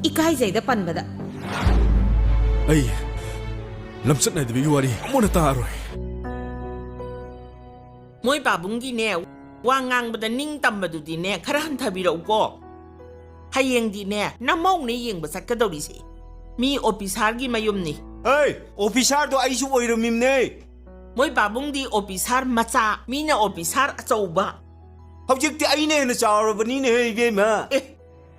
ikai zaida panbada ai lamsat na debi wari amona taroi moi babungi ne wangang bada ning tambadu di ne khara hanthabira uko hayeng di ne namau ne yeng basat ka dori se mi officer gi mayum ni hey officer do ai su oiramim ne moi babung di officer macha mi na officer achauba hojik ti ai ne na chawrabani ne ibema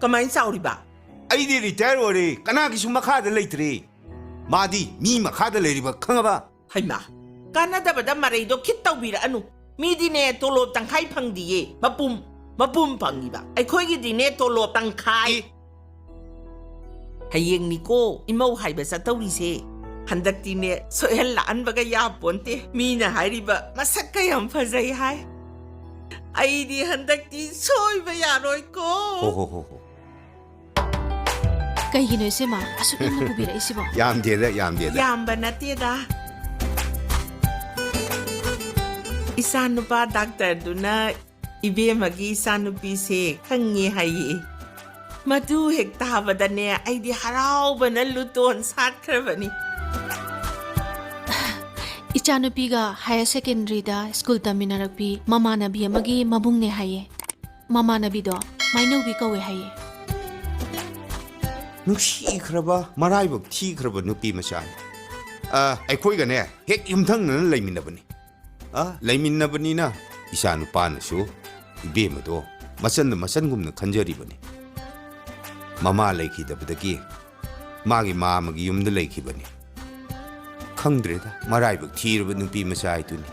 kamai chauri ba ai di retire ore kana gi su makha da leitre madi mi makha da leiriba khangaba haima kana da bada marai do khit tawbira anu mi di ne tolop tangkhai phangdiye mapum phangi ba ai khoi gi di ne tolop tangkhai hayeng ni ko imau haiba sa tawri se handakti ne sohel la an baga ya ponte mi na hairiba masak ka yam phajai hai ai di handakti soi ba ya roi ko ho kai gi ne se ma asu in na bubira isibo yam de da yam ba na te da Isanupa doctor duna ibe magi isanupi se khangi hai madu hekta badane aidi harau bana luton sat khrabani ichanupi ga higher secondary da school taminarakpi mama nabi amagi mabung ne haye mama nabi do maino bi kawe haye nushi khraba marai bak thi khraba nupi macha ai khoi ga ne hek yumthang na leiminabani leiminabani na isanu pa na su ibe mado masan gumna khanjari bani mama leikhi dabdagi magi magi yumda leikhi bani khangdreda marai bak thirba nupi macha ai tuni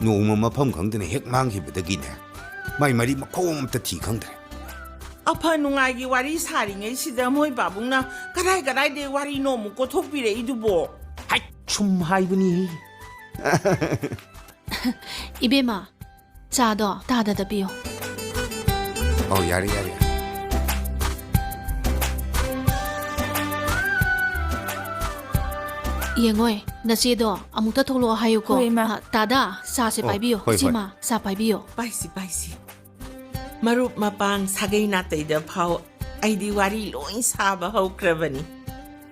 noma mafam khangdene hek manghi badagi ne mai mari makhom ta thi khangdre apa nungai gi wari sari ngai sida moi babungna kadai de wari no mu ko thokpire idubo hai chum hai bani ibema cha do ta da biyo oh yari yengoi na se do amuta tholo hayo ko ta da sa se pai biyo chima sa pai biyo paisi marup mapang sagai na tai da phau ai di wari loin sa ba hau krabani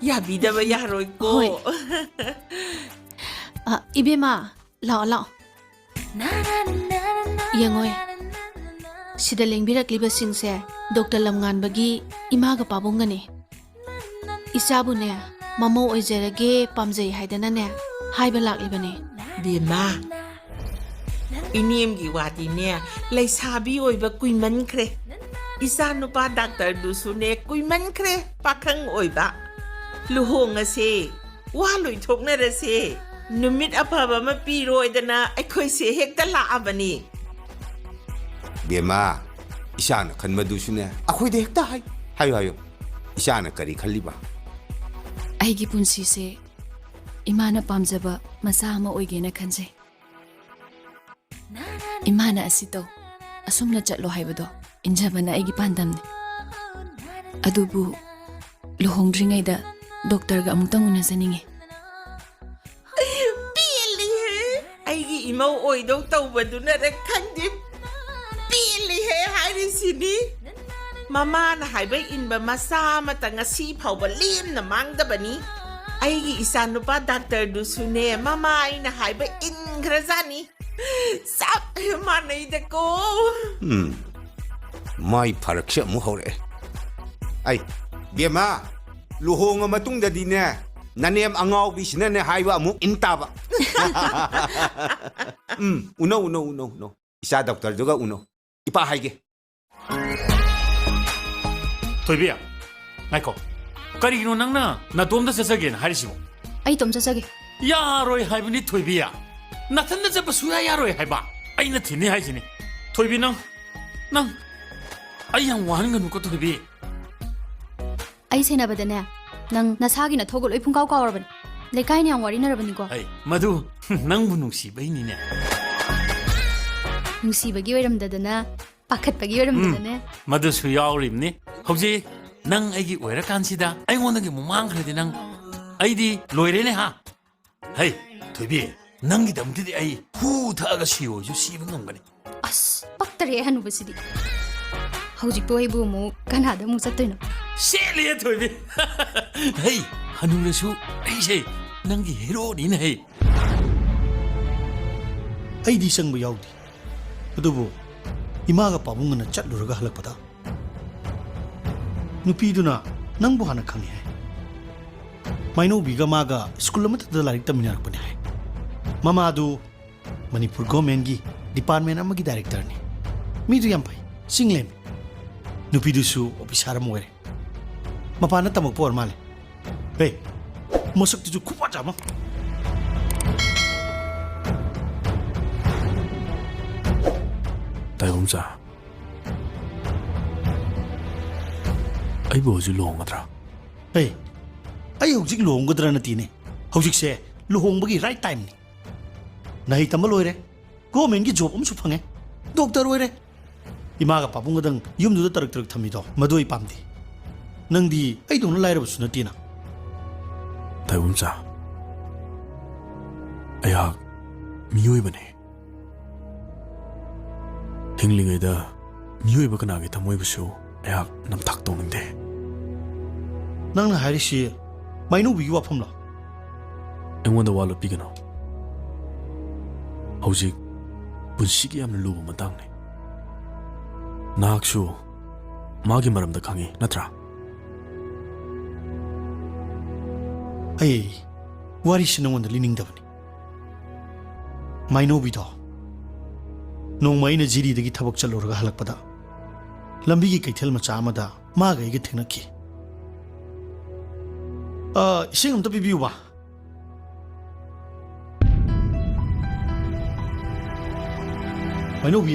ya bida ba ya roi ko ibema lao yengoi sida lengbirak liba singse doctor lamngan bagi ima ga pabungani isabu ne mamo oijerage pamjai haidana ne haiba laklibane bima iniem gi wati ne leisabi oiba kuiman kre isanupa doctor du su ne kuiman kre pakhang oiba luhong ase wa loi thokna ra se numit apaba ma pi roidana aikhoi se hekta la abani bema isana khanmadu sune akhoi de hekta hayo isana kari khaliba aigi punsi se imana pamjaba masa ama oigena khanje imana asito asumna chatlo haibado injabana aigi pandamne adubu lohongdringai da doctor ga amutang unasaninge aigi imau oidau tawbaduna ra khangdi pili he hairisini mama na haibai inba masa mata ngasi phauba lim na mangdabani aigi isanupa doctor du sune mama ina haiba in grazani sap manai de ko mai pharaksha mu hore ai bema luhonga matung da dine nanem angau bi sine ne haiba mu intaba uno isa doctor joga uno ipa haige toibiya naiko karigino nangna na domda sasage na harisibo ai tom sasage yaroi haibni toibiya nathanda jaba suya yaroi haiba aina thini haisini toibi nang ai yang wan nganu ko toibi ai sena badane nang nasagi na thogol oi phungkau kawrban lekai ne wari na rabani ko ai madu nang bu nungsi baini ne nungsi bagi oiram dadana pakhat bagi oiram dadane madu su yawrimni hauji nang aigi oira kansida ai ngonda mumang khredi nang aidi loire ne ha hai toibi nang gi damti ai hu thaga siyo ju sibu ngambani as paktare hanu basidi hauji to ibu mu kanada mu sattoino ꯁꯦꯠꯂꯦ ꯊꯣꯏꯕꯤ ꯍꯩ ꯍꯅꯨꯔꯁꯨ ꯑꯩꯁꯦ ꯅꯪꯒꯤ ꯍꯦꯔꯣꯅꯤꯅꯦ ꯍꯩ ꯑꯩꯗꯤ ꯆꯪꯕ ꯌꯥꯎꯗꯦ ꯑꯗꯨꯕꯨ ꯏꯃꯥꯒ ꯄꯥꯕꯨꯡꯒꯅ ꯆꯠꯂꯨꯔꯒ ꯍꯜꯂꯛꯄꯗ ꯅꯨꯄꯤꯗꯨꯅ ꯅꯪꯕꯨ ꯍꯥꯟꯅ ꯈꯪꯉꯤ ꯍꯥꯏ ꯃꯥꯏꯅꯧꯕꯤꯒ ꯃꯥꯒ ꯁ꯭ꯀꯨꯜ ꯑꯃꯠꯇꯗ ꯂꯥꯏꯔꯤꯛ ꯇꯝꯃꯤꯟꯅꯔꯛꯄꯅꯤ ꯍꯥꯏ ꯃꯃꯥꯗꯨ ꯃꯅꯤꯄꯨꯔ ꯒꯣꯔꯃꯦꯟꯒꯤ ꯗꯤꯄꯥꯔꯠꯃꯦꯟ ꯑꯃꯒꯤ ꯗꯥꯏꯔꯦꯛꯇꯔꯅꯤ ꯃꯤꯗꯨ ꯌꯥꯝ ꯐꯩ ꯆꯤꯡꯂꯦꯝꯃꯤ ꯅꯨꯄꯤꯗꯨꯁꯨ ꯑꯣꯐꯤꯁꯥꯔ ꯑꯃ ꯑꯣꯏꯔꯦ ꯃꯄꯥꯟꯗ ꯇꯝꯃꯛꯄ ꯑꯣꯏꯔ ꯃꯥꯜꯂꯦ ꯍꯦ ꯃꯁꯛꯇꯨꯁꯨ ꯈꯨꯐꯖ ꯑꯃ ꯇꯥꯏꯕꯪꯆꯥ ꯑꯩꯕꯨ ꯍꯧꯖꯤꯛ ꯂꯨꯍꯣꯡꯒꯗ꯭ꯔꯥ ꯍꯦ ꯑꯩ ꯍꯧꯖꯤꯛ ꯂꯨꯍꯣꯡꯒꯗ꯭ꯔꯥ ꯅꯠꯇꯦꯅꯦ ꯍꯧꯖꯤꯛꯁꯦ ꯂꯨꯍꯣꯡꯕꯒꯤ ꯔꯥꯏꯠ ꯇꯥꯏꯝꯅꯤ ꯅꯍꯩ ꯇꯝꯕ ꯂꯣꯏꯔꯦ ꯒꯣꯔꯃꯦꯟꯒꯤ ꯖꯣꯕ ꯑꯃꯁꯨ ꯐꯪꯉꯦ ꯗꯣꯛꯇꯔ ꯑꯣꯏꯔꯦ ꯏꯃꯥꯒ ꯄꯥꯕꯨꯡꯒꯗꯪ ꯌꯨꯝꯗꯨꯗ ꯇꯔꯛ ꯇꯔꯛ ꯊꯝꯃꯤꯗꯣ ꯃꯗꯨ ꯑꯩ ꯄꯥꯝꯗꯦ ꯅꯪꯗꯤ ꯑꯩꯗꯧꯅ ꯂꯥꯏꯔꯕꯁꯨ ꯅꯠꯇꯦꯅ ꯇꯥꯏꯕꯪꯆꯥ ꯑꯩꯍꯥꯛ ꯃꯤꯑꯣꯏꯕꯅꯤ ꯍꯤꯡꯂꯤꯉꯩꯗ ꯃꯤꯑꯣꯏꯕ ꯀꯅꯥꯒꯤ ꯊꯃꯣꯏꯕꯨꯁꯨ ꯑꯩꯍꯥꯛ ꯅꯝꯊꯥꯛ ꯇꯧꯅꯤꯡꯗꯦ ꯅꯪꯅ ꯍꯥꯏꯔꯤꯁꯤ ꯃꯥꯏꯅꯧꯕꯤꯒꯤ ꯋꯥꯐꯝꯂꯣ ꯑꯩꯉꯣꯟꯗ ꯋꯥ ꯂꯣꯠꯄꯤꯒꯅꯨ ꯍꯧꯖꯤꯛ ꯄꯨꯟꯁꯤꯒꯤ ꯌꯥꯝꯅ ꯂꯨꯕ ꯃꯇꯥꯡꯅꯤ ꯅꯍꯥꯛꯁꯨ ꯃꯥꯒꯤ ꯃꯔꯝꯗ ꯈꯪꯉꯤ ꯅꯠꯇ꯭ꯔꯥ ꯑꯩ ꯋꯥꯔꯤꯁꯤ ꯅꯉꯣꯟꯗ ꯂꯤꯅꯤꯡꯗꯕꯅꯤ ꯃꯥꯏꯅꯧꯕꯤꯗꯣ ꯅꯣꯡꯃ ꯑꯩꯅ ꯖꯤꯔꯤꯗꯒꯤ ꯊꯕꯛ ꯆꯠꯂꯨꯔꯒ ꯍꯜꯂꯛꯄꯗ ꯂꯝꯕꯤꯒꯤ ꯀꯩꯊꯦꯜ ꯃꯆꯥ ꯑꯃꯗ ꯃꯥꯒ ꯑꯩꯒ ꯊꯦꯡꯅꯈꯤ ꯏꯁꯤꯡ ꯑꯝꯇ ꯄꯤꯕꯤꯌꯨꯕ ꯃꯥꯏꯅꯧꯕꯤ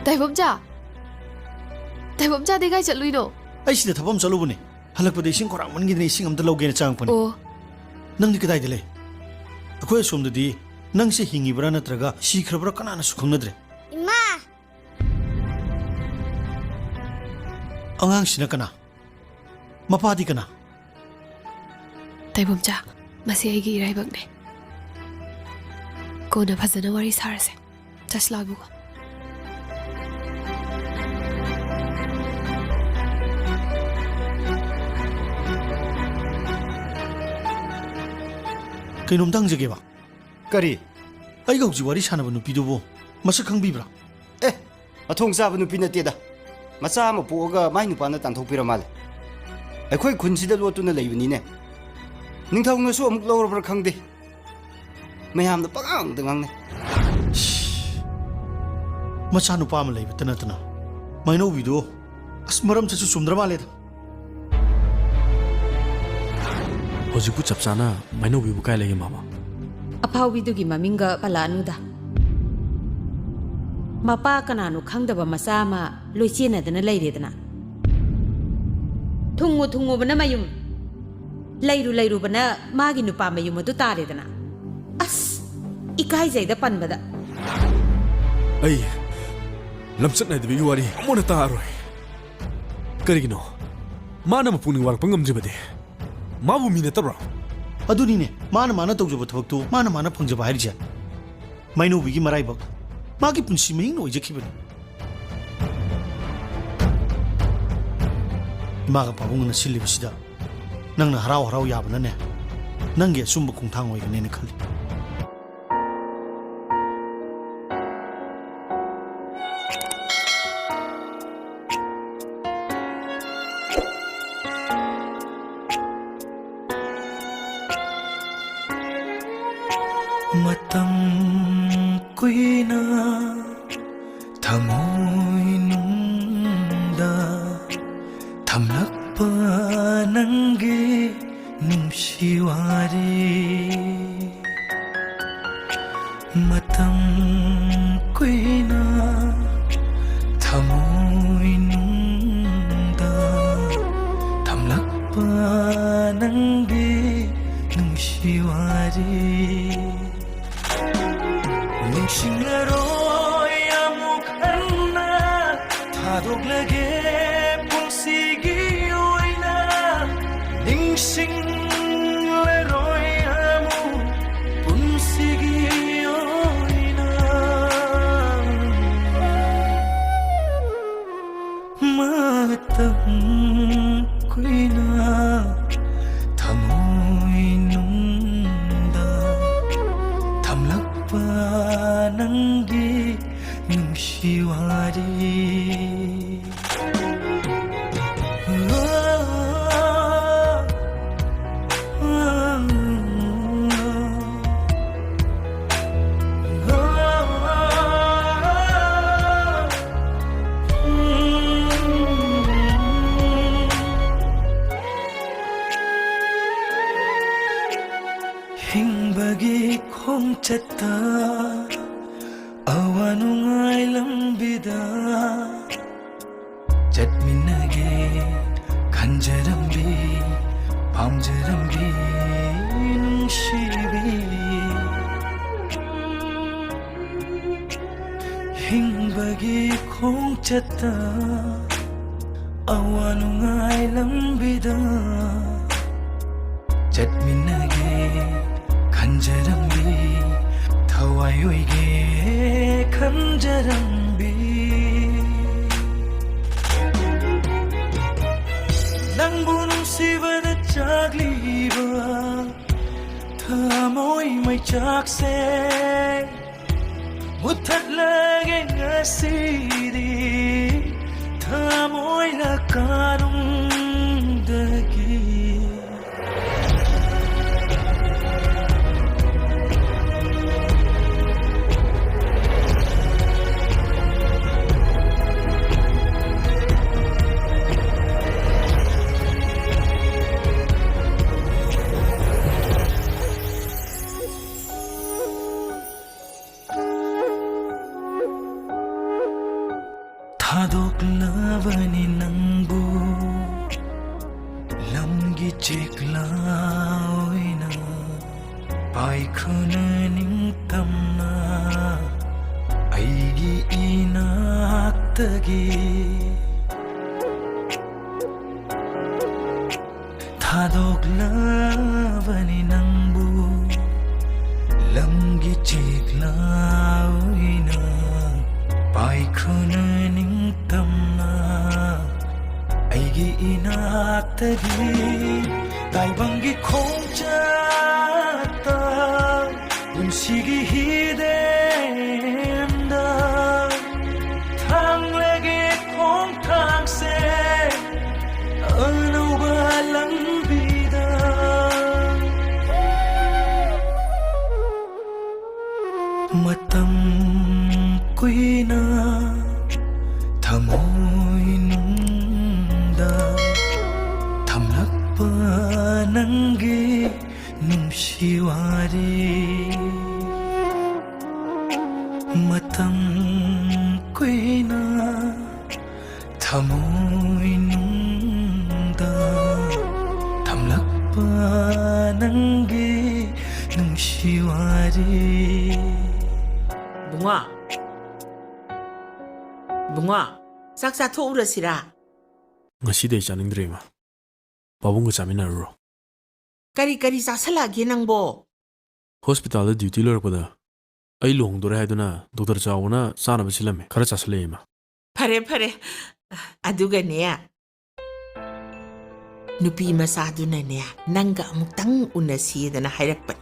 ꯇꯥꯏꯕꯝꯆꯥꯗꯤ ꯀꯥꯏ ꯆꯠꯂꯨꯏꯅꯣ ꯑꯩ ꯁꯤꯗ ꯊꯕꯛ ꯑꯃ ꯆꯠꯂꯨꯕꯅꯦ ꯍꯜꯂꯛꯄꯗ ꯏꯁꯤꯡ ꯈꯣꯔꯥꯡꯃꯟꯈꯤꯗꯅ ꯏꯁꯤꯡ ꯑꯝꯇ ꯂꯧꯒꯦꯅ ꯆꯪꯉꯛꯄꯅꯦ ꯑꯣ ꯅꯪꯗꯤ ꯀꯗꯥꯏꯗ ꯂꯩ ꯑꯩꯈꯣꯏ ꯑꯁꯣꯝꯗꯗꯤ ꯅꯪꯁꯦ ꯍꯤꯡꯉꯤꯕ꯭ꯔꯥ ꯅꯠꯇ꯭ꯔꯒ ꯁꯤꯈ꯭ꯔꯕ꯭ꯔꯥ ꯀꯅꯥꯅꯁꯨ ꯈꯪꯅꯗ꯭ꯔꯦ ꯏꯃꯥ ꯑꯉꯥꯡꯁꯤꯅ ꯀꯅꯥ ꯃꯄꯥꯗꯤ ꯀꯅꯥ ꯇꯥꯏꯕꯝꯆꯥ ꯃꯁꯤ ꯑꯩꯒꯤ ꯏꯔꯥꯏꯕꯛꯅꯦ ꯀꯣꯟꯅ ꯐꯖꯅ ꯋꯥꯔꯤ ꯁꯥꯔꯁꯦ ꯆꯠꯁ ꯂꯥꯛꯕꯨꯀꯣ ꯀꯩꯅꯣꯝꯇ ꯍꯪꯖꯒꯦꯕ ꯀꯔꯤ ꯑꯩꯒ ꯍꯧꯖꯤꯛ ꯋꯥꯔꯤ ꯁꯥꯟꯅꯕ ꯅꯨꯄꯤꯗꯨꯕꯨ ꯃꯁꯛ ꯈꯪꯕꯤꯕ꯭ꯔꯥ ꯑꯦ ꯃꯊꯣꯡ ꯆꯥꯕ ꯅꯨꯄꯤ ꯅꯠꯇꯦꯗ ꯃꯆꯥ ꯑꯃ ꯄꯣꯛꯑꯒ ꯃꯥꯏ ꯅꯨꯄꯥꯅ ꯇꯥꯟꯊꯣꯛꯄꯤꯔ ꯃꯥꯜꯂꯦ ꯑꯩꯈꯣꯏ ꯈꯨꯟꯁꯤꯗ ꯂꯣꯠꯇꯨꯅ ꯂꯩꯕꯅꯤꯅꯦ ꯅꯤꯡꯊꯧꯅꯁꯨ ꯑꯃꯨꯛ ꯂꯧꯔꯕ꯭ꯔꯥ ꯈꯪꯗꯦ ꯃꯌꯥꯝꯅ ꯄꯉꯥꯡꯗ ꯉꯥꯡꯅꯩ ꯃꯆꯥꯅꯨꯄꯥ ꯑꯃ ꯂꯩꯕꯇ ꯅꯠꯇꯅ ꯃꯥꯏꯅꯧꯕꯤꯗꯣ ꯑꯁ ꯃꯔꯝ ꯆꯠꯁꯨ ꯆꯨꯝꯗ꯭ꯔ ꯃꯥꯜꯂꯦꯗ ꯍꯧꯖꯤꯛꯄꯨ ꯆꯞ ꯆꯥꯅ ꯃꯥꯏꯅꯧꯕꯤꯕꯨ ꯀꯥꯏ ꯂꯩꯒꯦ ꯃꯥꯃꯥ ꯑꯐꯥꯎꯕꯤꯗꯨꯒꯤ ꯃꯃꯤꯡꯒ ꯄꯜꯂꯛꯑꯅꯨꯗ ꯃꯄꯥ ꯀꯅꯥꯅꯣ ꯈꯪꯗꯕ ꯃꯆꯥ ꯑꯃ ꯂꯣꯏꯆꯦꯟꯅꯗꯅ ꯂꯩꯔꯦꯗꯅ ꯊꯨꯡꯉꯨꯕꯅ ꯃꯌꯨꯝ ꯂꯩꯔꯨꯕꯅ ꯃꯥꯒꯤ ꯅꯨꯄꯥ ꯃꯌꯨꯝ ꯑꯗꯨ ꯇꯥꯔꯦꯗꯅ ꯑꯁ ꯏꯀꯥꯏꯖꯩꯗ ꯄꯟꯕꯗ ꯑꯩ ꯂꯝꯆꯠ ꯅꯥꯏꯗꯕꯒꯤ ꯋꯥꯔꯤ ꯑꯃꯨꯛ ꯇꯥꯔꯣꯏ ꯀꯔꯤꯒꯤꯅꯣ ꯃꯥꯅ ꯃꯄꯨꯛꯅꯤꯡ ꯋꯥꯔꯛꯄ ꯉꯝꯗ꯭ꯔꯤꯕꯗꯤ ꯃꯥꯕꯨ ꯃꯤ ꯅꯠꯇꯕ꯭ꯔꯣ ꯑꯗꯨꯅꯤꯅꯦ ꯃꯥꯅ ꯇꯧꯖꯕ ꯊꯕꯛꯇꯨ ꯃꯥꯅ ꯐꯪꯖꯕ ꯍꯥꯏꯔꯤꯁꯦ ꯃꯥꯏꯅꯧꯕꯤꯒꯤ ꯃꯔꯥꯏꯕꯛ ꯃꯥꯒꯤ ꯄꯨꯟꯁꯤ ꯃꯍꯤꯡꯅ ꯑꯣꯏꯖꯈꯤꯕꯅꯤ ꯏꯃꯥꯒ ꯄꯥꯕꯨꯡꯒꯅ ꯁꯤꯜꯂꯤꯕꯁꯤꯗ ꯅꯪꯅ ꯍꯔꯥꯎ ꯌꯥꯕꯅꯅꯦ ꯅꯪꯒꯤ ꯑꯆꯨꯝꯕ ꯈꯣꯡꯊꯥꯡ ꯑꯣꯏꯒꯅꯦꯅ ꯈꯜꯂꯤ Matam kuina thamoy nungda thamlakpa nange nungsiwari Matam kuina thamoy nungda thamlakpa nange nungsiwari ꯅꯤꯡꯁꯤꯡꯂꯔꯣꯏ ꯑꯃꯨꯛ ꯍꯟꯅ ꯊꯥꯗꯣꯛꯂꯒꯦ ꯄꯨꯟꯁꯤꯒꯤ ꯑꯣꯏꯅ ꯅꯤꯡꯁꯤꯡꯂꯔꯣꯏ ꯑꯃꯨꯛ ꯄꯨꯟꯁꯤꯒꯤ ꯑꯣꯏꯅ matam kuina thamoy nungda thamlakpa nanggi nungsiwari Hingbagi khong chatta awanungai lambida chatminage khanjarambi pamjarambi nungsibi hingbagi khong chatta awanungai lambida chatminage khanjarambi thawai oige khanjarambi nangbu nungsibana chagliba thamoy mai chakse muthatlage ngasidi thamoy na kanungdagi Thadoklabani nangbu lamgi cheklaoina paikhuna ningtamna aigi inaktagi Thadoklabani nangbu lamgi cheklaoina paikhuna ningtamna aigi inaktagi taibangi khongchata punsigi hidenda thanglege khong thangse anuba lambida matam kuina thamoy nungda thamlakpa nanggi nungsiwari matam kuina thamoy nungda thamlakpa nanggi nungsiwari Bunga, saksa thourasira. ngasiday chaningdre ma pabungga chaminaruro Kari sasalage nangbo. hospital duty lorpada ai longdore haiduna doctor chawna sanaba silame khara chasle ma Pare. Adugane. Nupi masadunane nanga amuktang unasiyedana hairakpan.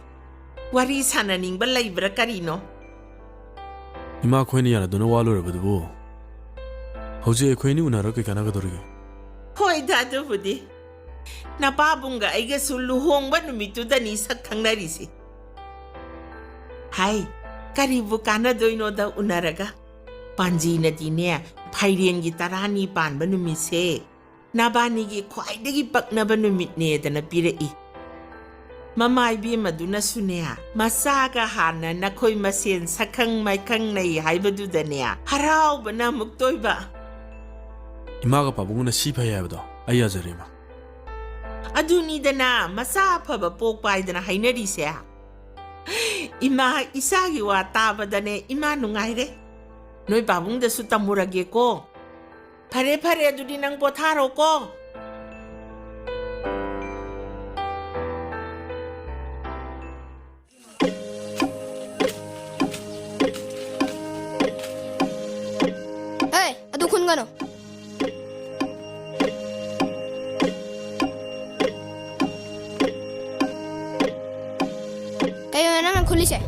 Wari sananingbal laibra karino. ima khoini yana duna walorabadu hauji khoini unara ke kana gadorge Hoy dadubudi. Napabunga aiga suluhongba numitudani sakhangnarisi. Hai, karibu kana doinoda unaraga. Panji nadine phairengi tarani panba numise. Nabanigi khwaidagi paknaba numitne dana pirei. Mamai bi maduna sunea masaga hana nakhoi masen sakhang maikhang nei haibadudane harau bana muktoiba. imaga pabungna siphai habdo ayya jarema Aduni dana masa phaba pokpai dana hainari se. Ima isagi wa tabadane ima nungaire. Noi babung da su tamurage ko. Pare adudi nang potharo ko. Hey, adu kun gano. ꯁꯦ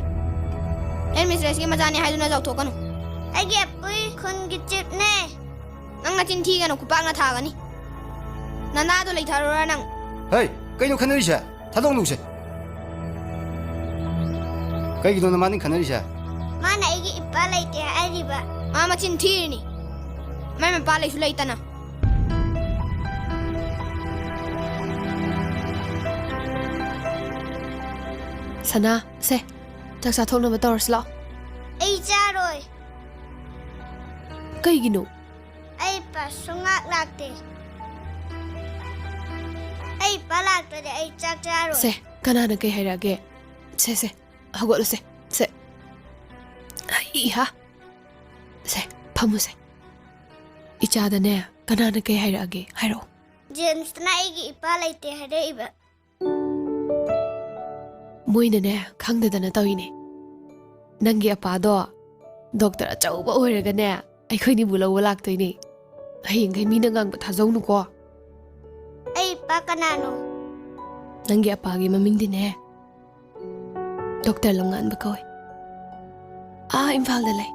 ꯑꯦꯟ ꯃꯤꯁꯇ꯭ꯔꯦꯁꯀꯤ ꯃꯆꯥꯅꯤ ꯍꯥꯏꯗꯨꯅ ꯆꯥꯎꯊꯣꯛꯀꯅꯨ ꯑꯩꯒꯤ ꯑꯄꯨꯏ ꯈꯨꯟꯒꯤ ꯆꯤꯞꯅꯦ ꯅꯪ ꯅꯆꯤꯟ ꯊꯤꯒꯅꯨ ꯈꯨꯄꯥꯛꯅ ꯊꯥꯒꯅꯤ ꯅꯅꯥꯗꯣ ꯂꯩꯊꯔꯨꯔ ꯅꯪ ꯍꯩ ꯀꯩꯅꯣ ꯈꯟꯅꯔꯤꯁꯦ ꯊꯥꯗꯣꯛꯅꯨꯁꯦ ꯀꯩꯒꯤꯅꯣ ꯅꯃꯥꯅꯤ ꯈꯟꯅꯔꯤꯁꯦ ꯃꯥꯅ ꯑꯩꯒꯤ ꯏꯄꯥ ꯂꯩꯇꯦ ꯍꯥꯏꯔꯤꯕ ꯃꯥ ꯃꯆꯤꯟ ꯊꯤꯔꯤꯅꯤ ꯃꯥꯏ ꯃꯄꯥ ꯂꯩꯁꯨ ꯂꯩꯇꯅ ꯁꯅꯥ ꯁꯦ ꯆꯥꯛ ꯆꯥꯊꯣꯛꯅꯕ ꯇꯧꯔꯁꯤ ꯂꯥꯛꯑꯣ ꯑꯩ ꯆꯥꯔꯣꯏ ꯀꯩꯒꯤꯅꯣ ꯑꯩ ꯏꯄꯥ ꯁꯨꯡꯂꯥꯛ ꯂꯥꯛꯇꯦ ꯑꯩ ꯏꯄꯥ ꯂꯥꯛꯇ꯭ꯔꯗꯤ ꯑꯩ ꯆꯥꯛ ꯆꯥꯔꯣꯏ ꯁꯦ ꯀꯅꯥꯅ ꯀꯩ ꯍꯥꯏꯔꯛꯑꯒꯦ ꯁꯦ ꯍꯧꯒꯠꯂꯨꯁꯦ ꯁꯦ ꯏꯍꯥ ꯁꯦ ꯐꯝꯃꯨꯁꯦ ꯏꯆꯥꯗꯅꯦ ꯀꯅꯥꯅ ꯀꯩ ꯍꯥꯏꯔꯛꯑꯒꯦ ꯍꯥꯏꯔꯛꯑꯣ ꯖꯦꯝꯁꯇꯅ ꯑꯩꯒꯤ ꯏꯄꯥ ꯂꯩꯇꯦ ꯍꯥꯏꯔꯛꯏꯕ ꯃꯣꯏꯅꯅꯦ ꯈꯪꯗꯗꯅ ꯇꯧꯏꯅꯦ ꯅꯪꯒꯤ ꯑꯄꯥꯗꯣ ꯗꯣꯛꯇꯔ ꯑꯆꯧꯕ ꯑꯣꯏꯔꯒꯅꯦ ꯑꯩꯈꯣꯏꯅꯤꯕꯨ ꯂꯧꯕ ꯂꯥꯛꯇꯣꯏꯅꯦ ꯍꯌꯦꯡꯈꯩ ꯃꯤꯅ ꯉꯥꯡꯕ ꯊꯥꯖꯧꯅꯨꯀꯣ ꯑꯩ ꯏꯄꯥ ꯀꯅꯥꯅꯣ ꯅꯪꯒꯤ ꯑꯄꯥꯒꯤ ꯃꯃꯤꯡꯗꯤꯅꯦ ꯗꯣꯛꯇꯔ ꯂꯝꯉꯥꯟꯕ ꯀꯧꯏ ꯏꯝꯐꯥꯜꯗ ꯂꯩ